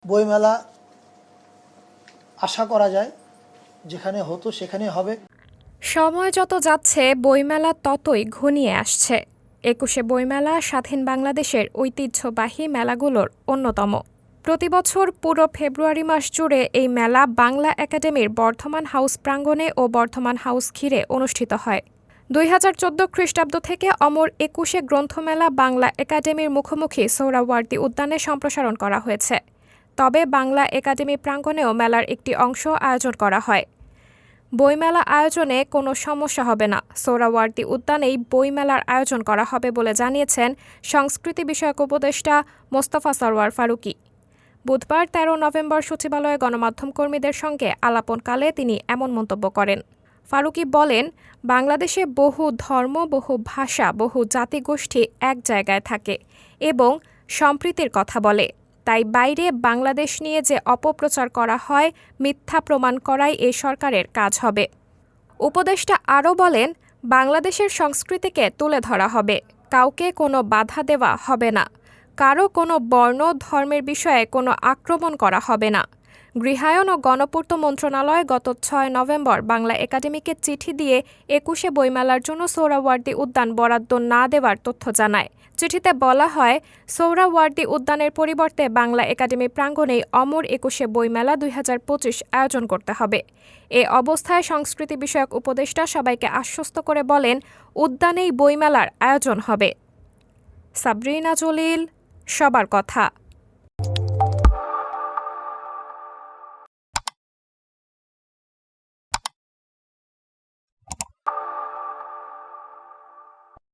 বইমেলা আশা করা যায় যেখানে হতো সেখানেই হবে। সময় যত যাচ্ছে বইমেলা ততই ঘনিয়ে আসছে। ২১শে বইমেলা স্বাধীন বাংলাদেশের ঐতিহ্যবাহী মেলাগুলোর অন্যতম। প্রতিবছর পুরো ফেব্রুয়ারি মাস জুড়ে এই মেলা বাংলা একাডেমির বর্ধমান হাউস প্রাঙ্গণে ও বর্ধমান হাউস ঘিরে অনুষ্ঠিত হয়। ২০১৪ খ্রিস্টাব্দ থেকে অমর ২১শে গ্রন্থমেলা বাংলা একাডেমির মুখোমুখি সোহরাওয়ার্দী উদ্যানে সম্প্রসারণ করা হয়েছে। তবে বাংলা একাডেমি প্রাঙ্গণেও মেলার একটি অংশ আয়োজন করা হয়। বইমেলা আয়োজনে কোনো সমস্যা হবে না, সোহরাওয়ার্দী উদ্যানেই বইমেলার আয়োজন করা হবে বলে জানিয়েছেন সংস্কৃতি বিষয়ক উপদেষ্টা মোস্তফা সরওয়ার ফারুকী। বুধবার ১৩ নভেম্বর সচিবালয়ে গণমাধ্যম কর্মীদের সঙ্গে আলাপনকালে তিনি এমন মন্তব্য করেন। ফারুকী বলেন, বাংলাদেশে বহু ধর্ম, বহু ভাষা, বহু জাতিগোষ্ঠী এক জায়গায় থাকে এবং সম্প্রীতির কথা বলে। তাই বাইরে বাংলাদেশ নিয়ে যে অপপ্রচার করা হয়, মিথ্যা প্রমাণ করাই এ সরকারের কাজ হবে। উপদেষ্টা আরও বলেন, বাংলাদেশের সংস্কৃতিকে তুলে ধরা হবে, কাউকে কোনো বাধা দেওয়া হবে না, কারও কোনো বর্ণ ধর্মের বিষয়ে কোনো আক্রমণ করা হবে না। গৃহায়ন ও গণপূর্ত মন্ত্রণালয় গত ৬ নভেম্বর বাংলা একাডেমিকে চিঠি দিয়ে ২১শে বইমেলার জন্য সোহরাওয়ার্দী উদ্যান বরাদ্দ না দেওয়ার তথ্য জানায়। চিঠিতে বলা হয়, সোহরাওয়ার্দী উদ্যানের পরিবর্তে বাংলা একাডেমি প্রাঙ্গণেই অমর ২১শে বইমেলা ২০২৫ আয়োজন করতে হবে। এ অবস্থায় সংস্কৃতি বিষয়ক উপদেষ্টা সবাইকে আশ্বস্ত করে বলেন, উদ্যানেই বইমেলার আয়োজন হবে। সাবরিনা জলিল, সবার কথা।